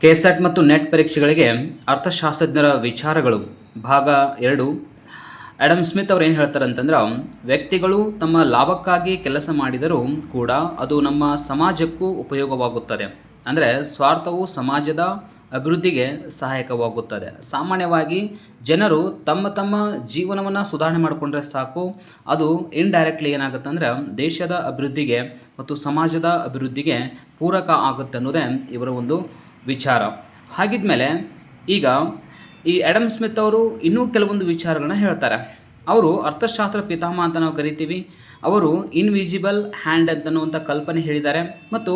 KSET ಮತ್ತು net ಪರೀಕ್ಷೆಗಳಿಗೆ ಅರ್ಥಶಾಸ್ತ್ರಜ್ಞರ ವಿಚಾರಗಳು ಭಾಗ 2. ಆಡಮ್ ಸ್ಮಿತ್ ಅವ್ರು ಏನು ಹೇಳ್ತಾರೆ ಅಂತಂದ್ರೆ, ವ್ಯಕ್ತಿಗಳು ತಮ್ಮ ಲಾಭಕ್ಕಾಗಿ ಕೆಲಸ ಮಾಡಿದರೂ ಕೂಡ ಅದು ನಮ್ಮ ಸಮಾಜಕ್ಕೂ ಉಪಯೋಗವಾಗುತ್ತದೆ. ಅಂದರೆ ಸ್ವಾರ್ಥವು ಸಮಾಜದ ಅಭಿವೃದ್ಧಿಗೆ ಸಹಾಯಕವಾಗುತ್ತದೆ. ಸಾಮಾನ್ಯವಾಗಿ ಜನರು ತಮ್ಮ ಜೀವನವನ್ನು ಸುಧಾರಣೆ ಮಾಡಿಕೊಂಡ್ರೆ ಸಾಕು, ಅದು ಇಂಡೈರೆಕ್ಟ್ಲಿ ಏನಾಗುತ್ತೆ ಅಂದರೆ ದೇಶದ ಅಭಿವೃದ್ಧಿಗೆ ಮತ್ತು ಸಮಾಜದ ಅಭಿವೃದ್ಧಿಗೆ ಪೂರಕ ಆಗುತ್ತೆ ಅನ್ನೋದೇ ಇವರ ಒಂದು ವಿಚಾರ. ಹಾಗಿದ್ಮೇಲೆ ಈಗ ಈ ಆಡಮ್ ಸ್ಮಿತ್ ಅವರು ಇನ್ನೂ ಕೆಲವೊಂದು ವಿಚಾರಗಳನ್ನ ಹೇಳ್ತಾರೆ. ಅವರು ಅರ್ಥಶಾಸ್ತ್ರ ಪಿತಾಮಹ ಅಂತ ನಾವು ಕರಿತೀವಿ. ಅವರು ಇನ್ವಿಸಿಬಲ್ ಹ್ಯಾಂಡ್ ಅಂತನ್ನುವಂಥ ಕಲ್ಪನೆ ಹೇಳಿದ್ದಾರೆ. ಮತ್ತು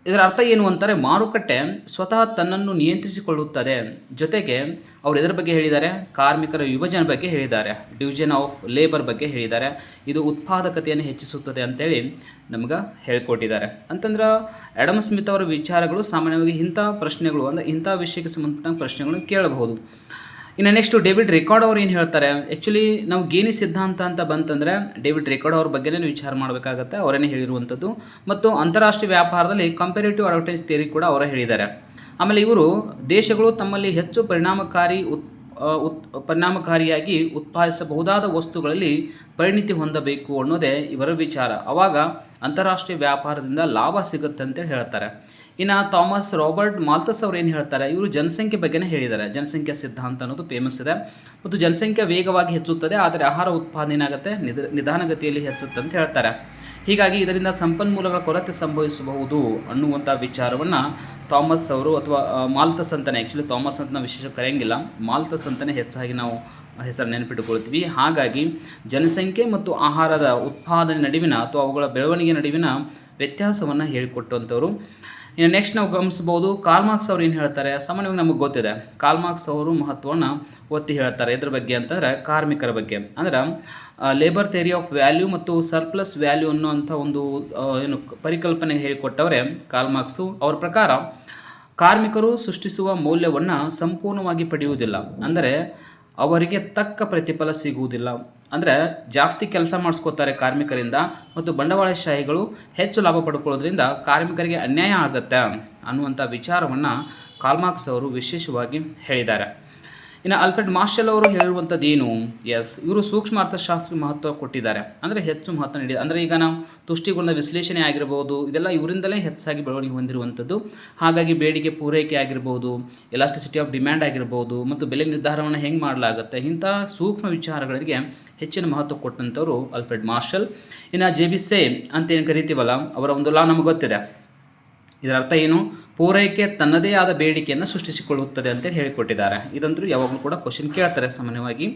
ಇದರ ಅರ್ಥ ಏನು ಅಂತಾರೆ, ಮಾರುಕಟ್ಟೆ ಸ್ವತಃ ತನ್ನನ್ನು ನಿಯಂತ್ರಿಸಿಕೊಳ್ಳುತ್ತದೆ. ಜೊತೆಗೆ ಅವರು ಇದರ ಬಗ್ಗೆ ಹೇಳಿದ್ದಾರೆ, ಕಾರ್ಮಿಕರ ವಿಭಜನೆ ಬಗ್ಗೆ ಹೇಳಿದ್ದಾರೆ, ಡಿವಿಷನ್ ಆಫ್ ಲೇಬರ್ ಬಗ್ಗೆ ಹೇಳಿದ್ದಾರೆ. ಇದು ಉತ್ಪಾದಕತೆಯನ್ನು ಹೆಚ್ಚಿಸುತ್ತದೆ ಅಂತೇಳಿ ನಮ್ಗೆ ಹೇಳ್ಕೊಟ್ಟಿದ್ದಾರೆ. ಅಂತಂದ್ರೆ ಆಡಮ್ ಸ್ಮಿತ್ ಅವರ ವಿಚಾರಗಳು ಸಾಮಾನ್ಯವಾಗಿ ಇಂಥ ಪ್ರಶ್ನೆಗಳು, ಅಂದರೆ ಇಂಥ ವಿಷಯಕ್ಕೆ ಸಂಬಂಧಪಟ್ಟ ಪ್ರಶ್ನೆಗಳನ್ನು ಕೇಳಬಹುದು. ಇನ್ನು ನೆಕ್ಸ್ಟು ಡೇವಿಡ್ ರಿಕಾರ್ಡ್ ಅವ್ರು ಏನು ಹೇಳ್ತಾರೆ, ಆ್ಯಕ್ಚುಲಿ ನಾವು ಗೇನಿ ಸಿದ್ಧಾಂತ ಅಂತ ಬಂತಂದರೆ ಡೇವಿಡ್ ರಿಕಾರ್ಡ್ ಅವ್ರ ಬಗ್ಗೆನೇ ವಿಚಾರ ಮಾಡಬೇಕಾಗತ್ತೆ. ಅವರೇನೇ ಹೇಳಿರುವಂಥದ್ದು. ಮತ್ತು ಅಂತಾರಾಷ್ಟ್ರೀಯ ವ್ಯಾಪಾರದಲ್ಲಿ ಕಂಪೇರೇಟಿವ್ ಅಡ್ವಾಂಟೇಜ್ ಥಿಯರಿ ಕೂಡ ಅವರೇ ಹೇಳಿದ್ದಾರೆ. ಆಮೇಲೆ ಇವರು ದೇಶಗಳು ತಮ್ಮಲ್ಲಿ ಹೆಚ್ಚು ಪರಿಣಾಮಕಾರಿಯಾಗಿ ಉತ್ಪಾದಿಸಬಹುದಾದ ವಸ್ತುಗಳಲ್ಲಿ ಪರಿಣಿತಿ ಹೊಂದಬೇಕು ಅನ್ನೋದೇ ಇವರ ವಿಚಾರ. ಆವಾಗ ಅಂತಾರಾಷ್ಟ್ರೀಯ ವ್ಯಾಪಾರದಿಂದ ಲಾಭ ಸಿಗುತ್ತೆ ಅಂತೇಳಿ ಹೇಳ್ತಾರೆ. ಇನ್ನು ಥಾಮಸ್ ರಾಬರ್ಟ್ ಮಾಲ್ಥಸ್ ಅವ್ರು ಏನು ಹೇಳ್ತಾರೆ, ಇವರು ಜನಸಂಖ್ಯೆ ಬಗ್ಗೆನೇ ಹೇಳಿದ್ದಾರೆ. ಜನಸಂಖ್ಯಾ ಸಿದ್ಧಾಂತ ಅನ್ನೋದು ಫೇಮಸ್ ಇದೆ. ಮತ್ತು ಜನಸಂಖ್ಯೆ ವೇಗವಾಗಿ ಹೆಚ್ಚುತ್ತದೆ, ಆದರೆ ಆಹಾರ ಉತ್ಪಾದನೆ ಏನಾಗುತ್ತೆ ನಿಧಾನಗತಿಯಲ್ಲಿ ಹೆಚ್ಚುತ್ತೆ ಅಂತ ಹೇಳ್ತಾರೆ. ಹೀಗಾಗಿ ಇದರಿಂದ ಸಂಪನ್ಮೂಲಗಳ ಕೊರತೆ ಸಂಭವಿಸಬಹುದು ಅನ್ನುವಂಥ ವಿಚಾರವನ್ನು ಥಾಮಸ್ ಅವರು ಅಥವಾ ಮಾಲ್ಥಸ್ ಅಂತಲೇ, ಆ್ಯಕ್ಚುಲಿ ಥಾಮಸ್ ಅಂತ ನಾವು ವಿಶೇಷ ಕರೆಯಂಗಿಲ್ಲ, ಮಾಲ್ಥಸ್ ಅಂತಲೇ ಹೆಚ್ಚಾಗಿ ನಾವು ಹೆಸರು ನೆನಪಿಟ್ಟುಕೊಳ್ತೀವಿ. ಹಾಗಾಗಿ ಜನಸಂಖ್ಯೆ ಮತ್ತು ಆಹಾರದ ಉತ್ಪಾದನೆ ನಡುವಿನ ಅಥವಾ ಅವುಗಳ ಬೆಳವಣಿಗೆ ನಡುವಿನ ವ್ಯತ್ಯಾಸವನ್ನು ಹೇಳಿಕೊಟ್ಟಂಥವ್ರು. ಇನ್ನು ನೆಕ್ಸ್ಟ್ ನಾವು ಗಮನಿಸ್ಬೋದು, ಕಾರ್ಲ್ ಮಾರ್ಕ್ಸ್ ಅವರು ಏನು ಹೇಳ್ತಾರೆ, ಸಾಮಾನ್ಯವಾಗಿ ನಮಗೆ ಗೊತ್ತಿದೆ. ಕಾರ್ಲ್ ಮಾರ್ಕ್ಸ್ ಅವರು ಮಹತ್ವವನ್ನು ಒತ್ತಿ ಹೇಳ್ತಾರೆ. ಇದ್ರ ಬಗ್ಗೆ ಅಂತಂದರೆ ಕಾರ್ಮಿಕರ ಬಗ್ಗೆ, ಅಂದ್ರೆ ಲೇಬರ್ ಥಿಯರಿ ಆಫ್ ವ್ಯಾಲ್ಯೂ ಮತ್ತು ಸರ್ಪ್ಲಸ್ ವ್ಯಾಲ್ಯೂ ಅನ್ನುವಂಥ ಒಂದು ಪರಿಕಲ್ಪನೆ ಹೇಳಿಕೊಟ್ಟವರೇ ಕಾರ್ಲ್ ಮಾರ್ಕ್ಸು. ಅವರ ಪ್ರಕಾರ ಕಾರ್ಮಿಕರು ಸೃಷ್ಟಿಸುವ ಮೌಲ್ಯವನ್ನು ಸಂಪೂರ್ಣವಾಗಿ ಪಡೆಯುವುದಿಲ್ಲ, ಅಂದರೆ ಅವರಿಗೆ ತಕ್ಕ ಪ್ರತಿಫಲ ಸಿಗುವುದಿಲ್ಲ. ಅಂದರೆ ಜಾಸ್ತಿ ಕೆಲಸ ಮಾಡಿಸ್ಕೋತಾರೆ ಕಾರ್ಮಿಕರಿಂದ, ಮತ್ತು ಬಂಡವಾಳಶಾಹಿಗಳು ಹೆಚ್ಚು ಲಾಭ ಪಡ್ಕೊಳ್ಳೋದ್ರಿಂದ ಕಾರ್ಮಿಕರಿಗೆ ಅನ್ಯಾಯ ಆಗುತ್ತೆ ಅನ್ನುವಂಥ ವಿಚಾರವನ್ನು ಕಾರ್ಲ್ ಮಾರ್ಕ್ಸ್ ಅವರು ವಿಶೇಷವಾಗಿ ಹೇಳಿದ್ದಾರೆ. ಇನ್ನು ಆಲ್ಫ್ರೆಡ್ ಮಾರ್ಷಲ್ ಅವರು ಹೇಳಿರುವಂಥದ್ದು ಏನು, ಇವರು ಸೂಕ್ಷ್ಮ ಅರ್ಥಶಾಸ್ತ್ರಕ್ಕೆ ಮಹತ್ವ ಕೊಟ್ಟಿದ್ದಾರೆ, ಅಂದರೆ ಹೆಚ್ಚು ಮಹತ್ವ ನೀಡಿದೆ. ಅಂದರೆ ಈಗ ನಾವು ತುಷ್ಟಿಗುಣದ ವಿಶ್ಲೇಷಣೆ ಆಗಿರ್ಬೋದು, ಇದೆಲ್ಲ ಇವರಿಂದಲೇ ಹೆಚ್ಚಾಗಿ ಬೆಳವಣಿಗೆ ಹೊಂದಿರುವಂಥದ್ದು. ಹಾಗಾಗಿ ಬೇಡಿಕೆ ಪೂರೈಕೆ ಆಗಿರ್ಬೋದು, ಎಲಾಸ್ಟಿಸಿಟಿ ಆಫ್ ಡಿಮ್ಯಾಂಡ್ ಆಗಿರ್ಬೋದು, ಮತ್ತು ಬೆಲೆ ನಿರ್ಧಾರವನ್ನು ಹೆಂಗೆ ಮಾಡಲಾಗುತ್ತೆ, ಇಂಥ ಸೂಕ್ಷ್ಮ ವಿಚಾರಗಳಿಗೆ ಹೆಚ್ಚಿನ ಮಹತ್ವ ಕೊಟ್ಟಂಥವ್ರು ಆಲ್ಫ್ರೆಡ್ ಮಾರ್ಷಲ್. ಇನ್ನು ಜೆಬಿಸೆ ಅಂತ ಏನು ಕರಿತೀವಲ್ಲ, ಅವರ ಒಂದು ಲಾ ನಮಗೆ ಗೊತ್ತಿದೆ. ಇದರ ಅರ್ಥ ಏನು, ಪೂರೈಕೆ ತನ್ನದೇ ಆದ ಬೇಡಿಕೆಯನ್ನು ಸೃಷ್ಟಿಸಿಕೊಳ್ಳುತ್ತದೆ ಅಂತೇಳಿ ಹೇಳಿಕೊಟ್ಟಿದ್ದಾರೆ. ಇದಂತೂ ಯಾವಾಗಲೂ ಕೂಡ ಕ್ವಶನ್ ಕೇಳ್ತಾರೆ ಸಾಮಾನ್ಯವಾಗಿ.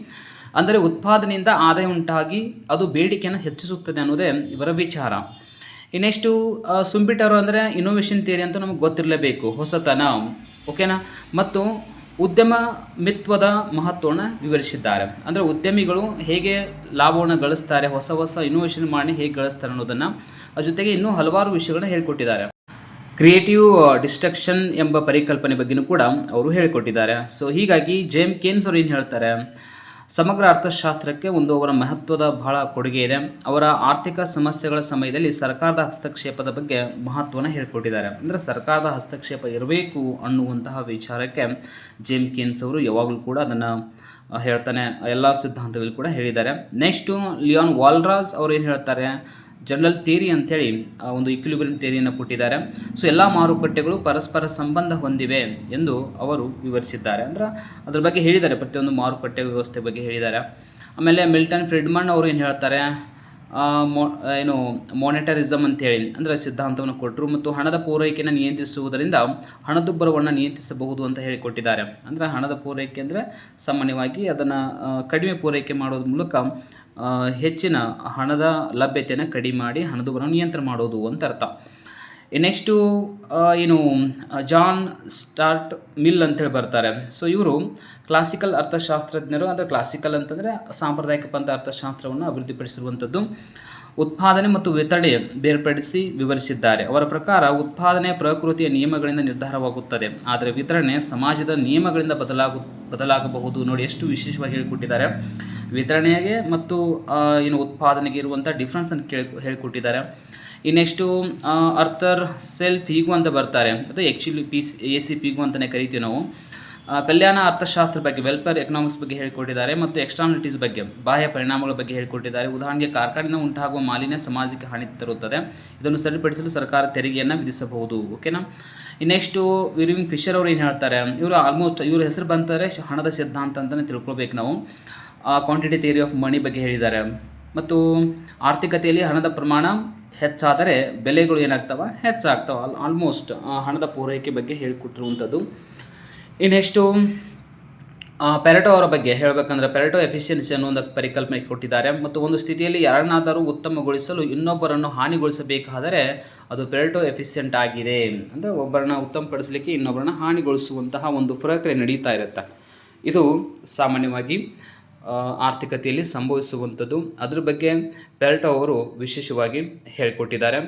ಅಂದರೆ ಉತ್ಪಾದನೆಯಿಂದ ಆದಾಯ ಉಂಟಾಗಿ ಅದು ಬೇಡಿಕೆಯನ್ನು ಹೆಚ್ಚಿಸುತ್ತದೆ ಅನ್ನೋದೇ ಇವರ ವಿಚಾರ. ಇನ್ನೆಷ್ಟು ಸುಂಬಿಟರು ಅಂದರೆ ಇನ್ನೋವೇಷನ್ ಥಿಯರಿ ಅಂತ ನಮಗೆ ಗೊತ್ತಿರಲೇಬೇಕು, ಹೊಸತನ, ಓಕೆನಾ. ಮತ್ತು ಉದ್ಯಮ ಮಿತ್ವದ ಮಹತ್ವವನ್ನು ವಿವರಿಸಿದ್ದಾರೆ. ಅಂದರೆ ಉದ್ಯಮಿಗಳು ಹೇಗೆ ಲಾಭವನ್ನು ಗಳಿಸ್ತಾರೆ, ಹೊಸ ಇನ್ನೋವೇಷನ್ ಮಾಡಿ ಹೇಗೆ ಗಳಿಸ್ತಾರೆ ಅನ್ನೋದನ್ನು, ಅದ್ರ ಜೊತೆಗೆ ಇನ್ನೂ ಹಲವಾರು ವಿಷಯಗಳನ್ನ ಹೇಳಿಕೊಟ್ಟಿದ್ದಾರೆ. ಕ್ರಿಯೇಟಿವ್ ಡಿಸ್ಟ್ರಕ್ಷನ್ ಎಂಬ ಪರಿಕಲ್ಪನೆ ಬಗ್ಗೆಯೂ ಕೂಡ ಅವರು ಹೇಳಿಕೊಟ್ಟಿದ್ದಾರೆ. ಸೊ ಹೀಗಾಗಿ ಜೇಮ್ಸ್ ಕೇನ್ಸ್ ಅವರು ಏನು ಹೇಳ್ತಾರೆ, ಸಮಗ್ರ ಅರ್ಥಶಾಸ್ತ್ರಕ್ಕೆ ಒಂದು ಅವರ ಮಹತ್ವದ ಬಹಳ ಕೊಡುಗೆ ಇದೆ. ಅವರ ಆರ್ಥಿಕ ಸಮಸ್ಯೆಗಳ ಸಮಯದಲ್ಲಿ ಸರ್ಕಾರದ ಹಸ್ತಕ್ಷೇಪದ ಬಗ್ಗೆ ಮಹತ್ವನ ಹೇಳಿಕೊಟ್ಟಿದ್ದಾರೆ. ಅಂದರೆ ಸರ್ಕಾರದ ಹಸ್ತಕ್ಷೇಪ ಇರಬೇಕು ಅನ್ನುವಂತಹ ವಿಚಾರಕ್ಕೆ ಜೇಮ್ಸ್ ಕೇನ್ಸ್ ಅವರು ಯಾವಾಗಲೂ ಕೂಡ ಅದನ್ನು ಹೇಳ್ತಾನೆ, ಎಲ್ಲ ಸಿದ್ಧಾಂತಗಳು ಕೂಡ ಹೇಳಿದ್ದಾರೆ. ನೆಕ್ಸ್ಟು ಲಿಯಾನ್ ವಾಲ್ರಾಸ್ ಅವರು ಏನು ಹೇಳ್ತಾರೆ, ಜನರಲ್ ಥಿಯರಿ ಅಂಥೇಳಿ ಒಂದು ಇಕ್ವಿಲಿಬ್ರಿಯಂ ಥಿಯರಿಯನ್ನು ಕೊಟ್ಟಿದ್ದಾರೆ. ಸೊ ಎಲ್ಲ ಮಾರುಕಟ್ಟೆಗಳು ಪರಸ್ಪರ ಸಂಬಂಧ ಹೊಂದಿವೆ ಎಂದು ಅವರು ವಿವರಿಸಿದ್ದಾರೆ. ಅಂದ್ರೆ ಅದ್ರ ಬಗ್ಗೆ ಹೇಳಿದ್ದಾರೆ, ಪ್ರತಿಯೊಂದು ಮಾರುಕಟ್ಟೆ ವ್ಯವಸ್ಥೆ ಬಗ್ಗೆ ಹೇಳಿದ್ದಾರೆ. ಆಮೇಲೆ ಮಿಲ್ಟನ್ ಫ್ರಿಡ್ಮನ್ ಅವರು ಏನು ಹೇಳ್ತಾರೆ, ಮಾನಿಟರಿಸಮ್ ಅಂಥೇಳಿ ಅಂದರೆ ಸಿದ್ಧಾಂತವನ್ನು ಕೊಟ್ಟರು. ಮತ್ತು ಹಣದ ಪೂರೈಕೆಯನ್ನು ನಿಯಂತ್ರಿಸುವುದರಿಂದ ಹಣದುಬ್ಬರವನ್ನು ನಿಯಂತ್ರಿಸಬಹುದು ಅಂತ ಹೇಳಿಕೊಟ್ಟಿದ್ದಾರೆ. ಅಂದರೆ ಹಣದ ಪೂರೈಕೆ ಅಂದರೆ ಸಾಮಾನ್ಯವಾಗಿ ಅದನ್ನು ಕಡಿಮೆ ಪೂರೈಕೆ ಮಾಡೋದ್ರ ಮೂಲಕ ಹೆಚ್ಚಿನ ಹಣದ ಲಭ್ಯತೆಯನ್ನು ಕಡಿಮೆ ಮಾಡಿ ಹಣದುಬ್ಬರವನ್ನು ನಿಯಂತ್ರಣ ಮಾಡೋದು ಅಂತ ಅರ್ಥ. ನೆಕ್ಸ್ಟು ಜಾನ್ ಸ್ಟಾರ್ಟ್ ಮಿಲ್ ಅಂತೇಳಿ ಬರ್ತಾರೆ. ಸೊ ಇವರು ಕ್ಲಾಸಿಕಲ್ ಅರ್ಥಶಾಸ್ತ್ರಜ್ಞರು. ಅಂದರೆ ಕ್ಲಾಸಿಕಲ್ ಅಂತಂದರೆ ಸಾಂಪ್ರದಾಯಿಕ ಪಂಥ ಅರ್ಥಶಾಸ್ತ್ರವನ್ನು ಅಭಿವೃದ್ಧಿಪಡಿಸಿರುವಂಥದ್ದು. ಉತ್ಪಾದನೆ ಮತ್ತು ವಿತರಣೆ ಬೇರ್ಪಡಿಸಿ ವಿವರಿಸಿದ್ದಾರೆ. ಅವರ ಪ್ರಕಾರ ಉತ್ಪಾದನೆ ಪ್ರಕೃತಿಯ ನಿಯಮಗಳಿಂದ ನಿರ್ಧಾರವಾಗುತ್ತದೆ, ಆದರೆ ವಿತರಣೆ ಸಮಾಜದ ನಿಯಮಗಳಿಂದ ಬದಲಾಗಬಹುದು. ನೋಡಿ ಎಷ್ಟು ವಿಶೇಷವಾಗಿ ಹೇಳಿಕೊಟ್ಟಿದ್ದಾರೆ. ವಿತರಣೆಗೆ ಮತ್ತು ಉತ್ಪಾದನೆಗೆ ಇರುವಂಥ ಡಿಫ್ರೆನ್ಸ್ ಅಂತ ಹೇಳಿಕೊಟ್ಟಿದ್ದಾರೆ. ಈ ನೆಕ್ಸ್ಟು ಅರ್ಥರ್ ಸೆಲ್ ಫೀಗು ಅಂತ ಬರ್ತಾರೆ, ಅದು ಆ್ಯಕ್ಚುಲಿ AC ಫೀಗು ಅಂತಲೇ ಕರಿತೀವಿ ನಾವು. ಕಲ್ಯಾಣ ಅರ್ಥಶಾಸ್ತ್ರ ಬಗ್ಗೆ, ವೆಲ್ಫೇರ್ ಎಕನಾಮಿಕ್ಸ್ ಬಗ್ಗೆ ಹೇಳಿಕೊಟ್ಟಿದ್ದಾರೆ ಮತ್ತು ಎಕ್ಸ್ಟರ್ನಾಲಿಟೀಸ್ ಬಗ್ಗೆ, ಬಾಹ್ಯ ಪರಿಣಾಮಗಳ ಬಗ್ಗೆ ಹೇಳಿಕೊಟ್ಟಿದ್ದಾರೆ. ಉದಾಹರಣೆಗೆ ಕಾರ್ಖಾನೆಯಿಂದ ಉಂಟಾಗುವ ಮಾಲಿನ್ಯ ಸಮಾಜಕ್ಕೆ ಹಾನಿ ತರುತ್ತದೆ, ಇದನ್ನು ಸರಿಪಡಿಸಲು ಸರ್ಕಾರ ತೆರಿಗೆಯನ್ನು ವಿಧಿಸಬಹುದು. ಓಕೆನಾ. ನೆಕ್ಸ್ಟು ವಿರ್ವಿಂಗ್ ಫಿಶರ್ ಅವರು ಏನು ಹೇಳ್ತಾರೆ, ಇವರು ಆಲ್ಮೋಸ್ಟ್ ಇವ್ರ ಹೆಸರು ಬಂತಾರೆ ಹಣದ ಸಿದ್ಧಾಂತ ಅಂತಲೇ ತಿಳ್ಕೊಳ್ಬೇಕು ನಾವು. ಕ್ವಾಂಟಿಟಿ ಥಿಯರಿ ಆಫ್ ಮನಿ ಬಗ್ಗೆ ಹೇಳಿದ್ದಾರೆ. ಮತ್ತು ಆರ್ಥಿಕತೆಯಲ್ಲಿ ಹಣದ ಪ್ರಮಾಣ ಹೆಚ್ಚಾದರೆ ಬೆಲೆಗಳು ಏನಾಗ್ತವೆ, ಹೆಚ್ಚಾಗ್ತವೆ. ಆಲ್ಮೋಸ್ಟ್ ಹಣದ ಪೂರೈಕೆ ಬಗ್ಗೆ ಹೇಳಿಕೊಟ್ಟಿರುವಂಥದ್ದು. ನೆಕ್ಸ್ಟು ಪೆರೆಟೋ ಅವರ ಬಗ್ಗೆ ಹೇಳಬೇಕಂದ್ರೆ, ಪೆರೆಟೋ ಎಫಿಷಿಯನ್ಸಿ ಅನ್ನೋ ಒಂದು ಪರಿಕಲ್ಪನೆ ಕೊಟ್ಟಿದ್ದಾರೆ. ಮತ್ತು ಒಂದು ಸ್ಥಿತಿಯಲ್ಲಿ ಯಾರನ್ನಾದರೂ ಉತ್ತಮಗೊಳಿಸಲು ಇನ್ನೊಬ್ಬರನ್ನು ಹಾನಿಗೊಳಿಸಬೇಕಾದರೆ ಅದು ಪೆರೆಟೋ ಎಫಿಷಿಯೆಂಟ್ ಆಗಿದೆ. ಅಂದರೆ ಒಬ್ಬರನ್ನ ಉತ್ತಮಪಡಿಸಲಿಕ್ಕೆ ಇನ್ನೊಬ್ಬರನ್ನ ಹಾನಿಗೊಳಿಸುವಂತಹ ಒಂದು ಪ್ರಕ್ರಿಯೆ ನಡೀತಾ ಇರುತ್ತೆ. ಇದು ಸಾಮಾನ್ಯವಾಗಿ ಆರ್ಥಿಕತೆಯಲ್ಲಿ ಸಂಭವಿಸುವಂಥದ್ದು. ಅದ್ರ ಬಗ್ಗೆ ಪೆರೆಟೋ ಅವರು ವಿಶೇಷವಾಗಿ ಹೇಳಿಕೊಟ್ಟಿದ್ದಾರೆ.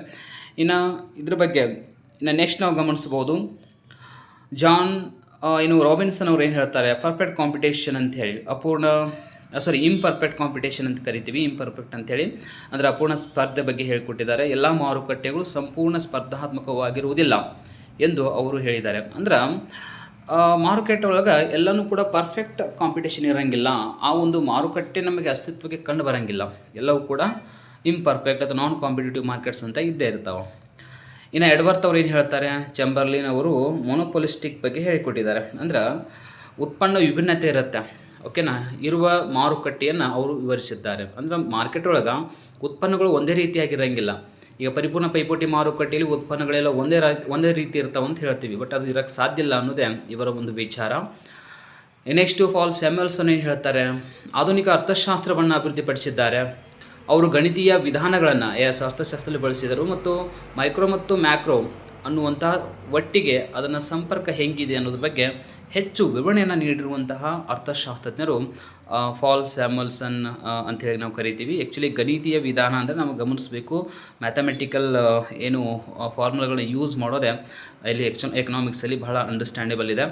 ಇನ್ನು ಇದ್ರ ಬಗ್ಗೆ ನೆಕ್ಸ್ಟ್ ನಾವು ಗಮನಿಸ್ಬೋದು, ರಾಬಿನ್ಸನ್ ಅವ್ರು ಏನು ಹೇಳ್ತಾರೆ, ಪರ್ಫೆಕ್ಟ್ ಕಾಂಪಿಟೇಷನ್ ಅಂತ ಹೇಳಿ, ಇಂಪರ್ಫೆಕ್ಟ್ ಕಾಂಪಿಟೇಷನ್ ಅಂತ ಕರಿತೀವಿ, ಇಂಪರ್ಫೆಕ್ಟ್ ಅಂಥೇಳಿ ಅಂದರೆ ಅಪೂರ್ಣ ಸ್ಪರ್ಧೆ ಬಗ್ಗೆ ಹೇಳಿಕೊಟ್ಟಿದ್ದಾರೆ. ಎಲ್ಲ ಮಾರುಕಟ್ಟೆಗಳು ಸಂಪೂರ್ಣ ಸ್ಪರ್ಧಾತ್ಮಕವಾಗಿರುವುದಿಲ್ಲ ಎಂದು ಅವರು ಹೇಳಿದ್ದಾರೆ. ಅಂದ್ರೆ ಮಾರುಕಟ್ಟೆ ಒಳಗೆ ಎಲ್ಲನೂ ಕೂಡ ಪರ್ಫೆಕ್ಟ್ ಕಾಂಪಿಟೇಷನ್ ಇರೋಂಗಿಲ್ಲ. ಆ ಒಂದು ಮಾರುಕಟ್ಟೆ ನಮಗೆ ಅಸ್ತಿತ್ವಕ್ಕೆ ಕಂಡು ಬರೋಂಗಿಲ್ಲ. ಎಲ್ಲವೂ ಕೂಡ ಇಂಪರ್ಫೆಕ್ಟ್ ಅಥವಾ ನಾನ್ ಕಾಂಪಿಟೇಟಿವ್ ಮಾರ್ಕೆಟ್ಸ್ ಅಂತ ಇದ್ದೇ ಇರ್ತಾವೆ. ಇನ್ನು ಎಡ್ವರ್ತ್ ಅವ್ರು ಏನು ಹೇಳ್ತಾರೆ, ಚೆಂಬರ್ಲಿನ್ ಅವರು ಮೊನೋಪೊಲಿಸ್ಟಿಕ್ ಬಗ್ಗೆ ಹೇಳಿಕೊಟ್ಟಿದ್ದಾರೆ. ಅಂದ್ರೆ ಉತ್ಪನ್ನ ವಿಭಿನ್ನತೆ ಇರುತ್ತೆ. ಓಕೆನಾ. ಇರುವ ಮಾರುಕಟ್ಟೆಯನ್ನು ಅವರು ವಿವರಿಸಿದ್ದಾರೆ. ಅಂದ್ರೆ ಮಾರ್ಕೆಟ್ ಒಳಗೆ ಉತ್ಪನ್ನಗಳು ಒಂದೇ ರೀತಿಯಾಗಿರೋಂಗಿಲ್ಲ. ಈಗ ಪರಿಪೂರ್ಣ ಪೈಪೋಟಿ ಮಾರುಕಟ್ಟೆಯಲ್ಲಿ ಉತ್ಪನ್ನಗಳೆಲ್ಲ ಒಂದೇ ರೀತಿ ಇರ್ತಾವೆ ಅಂತ ಹೇಳ್ತೀವಿ, ಬಟ್ ಅದು ಇರೋಕ್ಕೆ ಸಾಧ್ಯ ಇಲ್ಲ ಅನ್ನೋದೇ ಇವರ ಒಂದು ವಿಚಾರ. ನೆಕ್ಸ್ಟು ಪಾಲ್ ಸ್ಯಾಮ್ಯುಯಲ್ಸನ್ ಏನು ಹೇಳ್ತಾರೆ, ಆಧುನಿಕ ಅರ್ಥಶಾಸ್ತ್ರವನ್ನು ಅಭಿವೃದ್ಧಿಪಡಿಸಿದ್ದಾರೆ. ಅವರು ಗಣಿತೀಯ ವಿಧಾನಗಳನ್ನು ಅರ್ಥಶಾಸ್ತ್ರದಲ್ಲಿ ಬಳಸಿದರು ಮತ್ತು ಮೈಕ್ರೋ ಮತ್ತು ಮ್ಯಾಕ್ರೋ ಅನ್ನುವಂತಹ ಒಟ್ಟಿಗೆ ಅದನ್ನು ಸಂಪರ್ಕ ಹೆಂಗಿದೆ ಅನ್ನೋದ್ರ ಬಗ್ಗೆ ಹೆಚ್ಚು ವಿವರಣೆಯನ್ನು ನೀಡಿರುವಂತಹ ಅರ್ಥಶಾಸ್ತ್ರಜ್ಞರು ಪಾಲ್ ಸ್ಯಾಮ್ಯುಯಲ್ಸನ್ ಅಂಥೇಳಿ ನಾವು ಕರಿತೀವಿ. ಆ್ಯಕ್ಚುಲಿ ಗಣಿತೀಯ ವಿಧಾನ ಅಂದರೆ ನಾವು ಗಮನಿಸಬೇಕು, ಮ್ಯಾಥಮೆಟಿಕಲ್ ಏನು ಫಾರ್ಮುಲಾಗಳನ್ನ ಯೂಸ್ ಮಾಡೋದೇ ಇಲ್ಲಿ ಎಕನಾಮಿಕ್ಸಲ್ಲಿ ಬಹಳ ಅಂಡರ್ಸ್ಟ್ಯಾಂಡೇಬಲ್ ಇದೆ.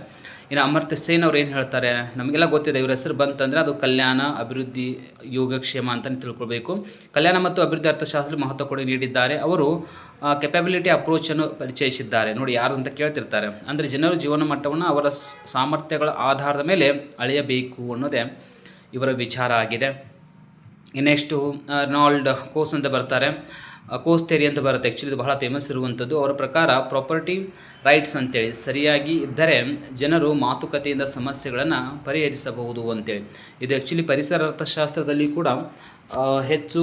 ಇನ್ನು ಅಮರ್ತ್ಯ ಸೇನ್ ಅವ್ರು ಏನು ಹೇಳ್ತಾರೆ, ನಮಗೆಲ್ಲ ಗೊತ್ತಿದೆ, ಇವ್ರ ಹೆಸರು ಬಂತಂದರೆ ಅದು ಕಲ್ಯಾಣ, ಅಭಿವೃದ್ಧಿ, ಯೋಗಕ್ಷೇಮ ಅಂತಲೇ ತಿಳ್ಕೊಳ್ಬೇಕು. ಕಲ್ಯಾಣ ಮತ್ತು ಅಭಿವೃದ್ಧಿ ಅರ್ಥಶಾಸ್ತ್ರ ಮಹತ್ವ ಕೊಡುಗೆ ನೀಡಿದ್ದಾರೆ. ಅವರು ಕೆಪಬಿಲಿಟಿ ಅಪ್ರೋಚನ್ನು ಪರಿಚಯಿಸಿದ್ದಾರೆ. ನೋಡಿ, ಯಾರು ಅಂತ ಕೇಳ್ತಿರ್ತಾರೆ. ಅಂದರೆ ಜನರು ಜೀವನ ಮಟ್ಟವನ್ನು ಅವರ ಸಾಮರ್ಥ್ಯಗಳ ಆಧಾರದ ಮೇಲೆ ಅಳೆಯಬೇಕು ಅನ್ನೋದೇ ಇವರ ವಿಚಾರ ಆಗಿದೆ. ನೆಕ್ಸ್ಟು ರೆನಾಲ್ಡ್ ಕೋಸ್ ಅಂತ ಬರ್ತಾರೆ, ಕೋಸ್ ಥಿಯರಿ ಅಂತ ಬರುತ್ತೆ. ಆ್ಯಕ್ಚುಲಿ ಇದು ಬಹಳ ಫೇಮಸ್ ಇರುವಂಥದ್ದು. ಅವರ ಪ್ರಕಾರ ಪ್ರಾಪರ್ಟಿ ರೈಟ್ಸ್ ಅಂತೇಳಿ ಸರಿಯಾಗಿ ಇದ್ದರೆ ಜನರು ಮಾತುಕತೆಯಿಂದ ಸಮಸ್ಯೆಗಳನ್ನು ಪರಿಹರಿಸಬಹುದು ಅಂತೇಳಿ. ಇದು ಆ್ಯಕ್ಚುಲಿ ಪರಿಸರ ಅರ್ಥಶಾಸ್ತ್ರದಲ್ಲಿ ಕೂಡ ಹೆಚ್ಚು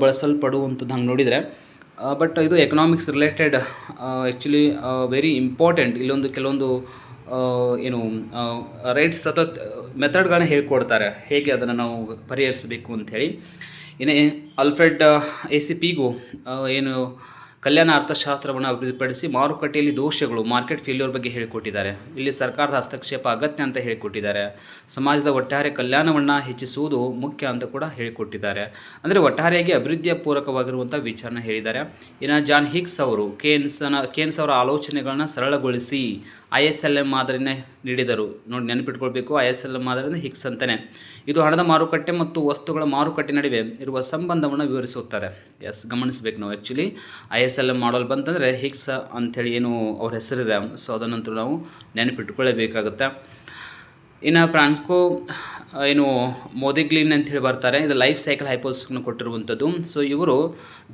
ಬಳಸಲ್ಪಡುವಂಥದ್ದು ಹಂಗೆ ನೋಡಿದರೆ. ಬಟ್ ಇದು economics related actually very important. ಇಲ್ಲೊಂದು ಕೆಲವೊಂದು ರೈಟ್ಸ್ ಅಥವಾ ಮೆಥಡ್ಗಳನ್ನ ಹೇಳ್ಕೊಡ್ತಾರೆ, ಹೇಗೆ ಅದನ್ನು ನಾವು ಪರಿಹರಿಸಬೇಕು ಅಂಥೇಳಿ. ಇನ್ನು ಆಲ್ಫ್ರೆಡ್ AC ಫೀಗು ಕಲ್ಯಾಣ ಅರ್ಥಶಾಸ್ತ್ರವನ್ನು ಅಭಿವೃದ್ಧಿಪಡಿಸಿ ಮಾರುಕಟ್ಟೆಯಲ್ಲಿ ದೋಷಗಳು, ಮಾರ್ಕೆಟ್ ಫೇಲ್ಯೂರ್ ಬಗ್ಗೆ ಹೇಳಿಕೊಟ್ಟಿದ್ದಾರೆ. ಇಲ್ಲಿ ಸರ್ಕಾರದ ಹಸ್ತಕ್ಷೇಪ ಅಗತ್ಯ ಅಂತ ಹೇಳಿಕೊಟ್ಟಿದ್ದಾರೆ. ಸಮಾಜದ ಒಟ್ಟಾರೆ ಕಲ್ಯಾಣವನ್ನು ಹೆಚ್ಚಿಸುವುದು ಮುಖ್ಯ ಅಂತ ಕೂಡ ಹೇಳಿಕೊಟ್ಟಿದ್ದಾರೆ. ಅಂದರೆ ಒಟ್ಟಾರೆಯಾಗಿ ಅಭಿವೃದ್ಧಿಯ ಪೂರಕವಾಗಿರುವಂಥ ವಿಚಾರನ ಹೇಳಿದ್ದಾರೆ. ಇನ್ನು ಜಾನ್ ಹಿಗ್ಸ್ ಅವರು ಕೇನ್ಸ್ ಅವರ ಆಲೋಚನೆಗಳನ್ನ ಸರಳಗೊಳಿಸಿ ISLM ಮಾದರಿನೇ ನೀಡಿದರು. ನೋಡಿ, ನೆನಪಿಟ್ಕೊಳ್ಬೇಕು, ISLM ಮಾದರಿನೇ ಹಿಗ್ಸ್ ಅಂತಲೇ. ಇದು ಹಣದ ಮಾರುಕಟ್ಟೆ ಮತ್ತು ವಸ್ತುಗಳ ಮಾರುಕಟ್ಟೆ ನಡುವೆ ಇರುವ ಸಂಬಂಧವನ್ನು ವಿವರಿಸುತ್ತದೆ. ಗಮನಿಸಬೇಕು ನಾವು. ಆ್ಯಕ್ಚುಲಿ ISLM ಮಾಡಲ್ ಬಂತಂದರೆ ಹಿಗ್ಸ್ ಅಂಥೇಳಿ ಅವ್ರ ಹೆಸರಿದೆ. ಸೊ ಅದನ್ನಂತೂ ನಾವು ನೆನಪಿಟ್ಕೊಳ್ಳೇಬೇಕಾಗುತ್ತೆ. ಇನ್ನು ಫ್ರಾನ್ಸ್ಕೋ ಮೋದಿಗ್ಲಿನ್ ಅಂತೇಳಿ ಬರ್ತಾರೆ. ಇದು ಲೈಫ್ ಸೈಕಲ್ ಹೈಪೋಥಿಸಿಸ್ನ ಕೊಟ್ಟಿರುವಂಥದ್ದು. ಸೊ ಇವರು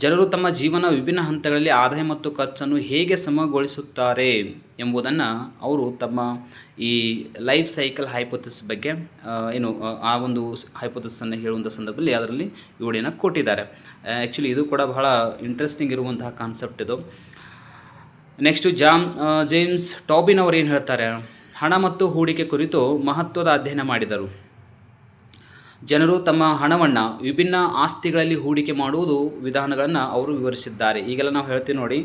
ಜನರು ತಮ್ಮ ಜೀವನ ವಿಭಿನ್ನ ಹಂತಗಳಲ್ಲಿ ಆದಾಯ ಮತ್ತು ಖರ್ಚನ್ನು ಹೇಗೆ ಸಮಗೊಳಿಸುತ್ತಾರೆ ಎಂಬುದನ್ನು ಅವರು ತಮ್ಮ ಈ ಲೈಫ್ ಸೈಕಲ್ ಹೈಪೋಥಿಸಿಸ್ ಬಗ್ಗೆ ಆ ಒಂದು ಹೈಪೋಥಿಸಿಸನ್ನು ಹೇಳುವಂಥ ಸಂದರ್ಭದಲ್ಲಿ ಅದರಲ್ಲಿ ಇವಳನ್ನು ಕೊಟ್ಟಿದ್ದಾರೆ. ಆ್ಯಕ್ಚುಲಿ ಇದು ಕೂಡ ಬಹಳ ಇಂಟ್ರೆಸ್ಟಿಂಗ್ ಇರುವಂತಹ ಕಾನ್ಸೆಪ್ಟ್ ಇದು. ನೆಕ್ಸ್ಟು ಜೇಮ್ಸ್ ಟಾಬಿನ್ ಅವರು ಏನು ಹೇಳ್ತಾರೆ, ಹಣ ಮತ್ತು ಹೂಡಿಕೆ ಕುರಿತು ಮಹತ್ವದ ಅಧ್ಯಯನ ಮಾಡಿದರು. ಜನರು ತಮ್ಮ ಹಣವನ್ನು ವಿಭಿನ್ನ ಆಸ್ತಿಗಳಲ್ಲಿ ಹೂಡಿಕೆ ಮಾಡುವುದು ವಿಧಾನಗಳನ್ನು ಅವರು ವಿವರಿಸಿದ್ದಾರೆ. ಈಗೆಲ್ಲ ನಾವು ಹೇಳ್ತೀವಿ ನೋಡಿ,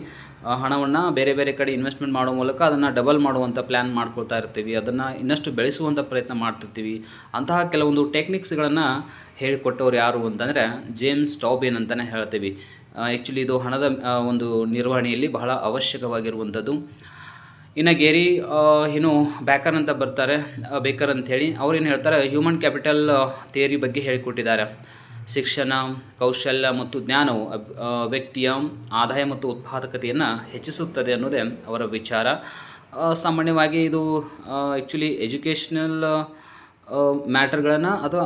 ಹಣವನ್ನು ಬೇರೆ ಬೇರೆ ಕಡೆ ಇನ್ವೆಸ್ಟ್ಮೆಂಟ್ ಮಾಡೋ ಮೂಲಕ ಅದನ್ನು ಡಬಲ್ ಮಾಡುವಂಥ ಪ್ಲ್ಯಾನ್ ಮಾಡ್ಕೊಳ್ತಾ ಇರ್ತೀವಿ, ಅದನ್ನು ಇನ್ನಷ್ಟು ಬೆಳೆಸುವಂಥ ಪ್ರಯತ್ನ ಮಾಡ್ತಿರ್ತೀವಿ. ಅಂತಹ ಕೆಲವೊಂದು ಟೆಕ್ನಿಕ್ಸ್ಗಳನ್ನು ಹೇಳಿಕೊಟ್ಟವ್ರು ಯಾರು ಅಂತಂದರೆ ಜೇಮ್ಸ್ ಟಾಬಿನ್ ಅಂತಲೇ ಹೇಳ್ತೀವಿ. ಆ್ಯಕ್ಚುಲಿ ಇದು ಹಣದ ಒಂದು ನಿರ್ವಹಣೆಯಲ್ಲಿ ಬಹಳ ಅವಶ್ಯಕವಾಗಿರುವಂಥದ್ದು. ಇನ್ನು ಗೇರಿ ಬೇಕರ್ ಅಂತ ಬರ್ತಾರೆ, ಬೇಕರ್ ಅಂಥೇಳಿ ಅವ್ರೇನು ಹೇಳ್ತಾರೆ, ಹ್ಯೂಮನ್ ಕ್ಯಾಪಿಟಲ್ ಥಿಯರಿ ಬಗ್ಗೆ ಹೇಳಿಕೊಟ್ಟಿದ್ದಾರೆ. ಶಿಕ್ಷಣ, ಕೌಶಲ್ಯ ಮತ್ತು ಜ್ಞಾನವು ವ್ಯಕ್ತಿಯ ಆದಾಯ ಮತ್ತು ಉತ್ಪಾದಕತೆಯನ್ನು ಹೆಚ್ಚಿಸುತ್ತದೆ ಅನ್ನೋದೇ ಅವರ ವಿಚಾರ. ಸಾಮಾನ್ಯವಾಗಿ ಇದು ಆ್ಯಕ್ಚುಲಿ ಎಜುಕೇಷ್ನಲ್ ಮ್ಯಾಟರ್ಗಳನ್ನು ಅಥವಾ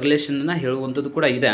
ರಿಲೇಷನನ್ನು ಹೇಳುವಂಥದ್ದು ಕೂಡ ಇದೆ.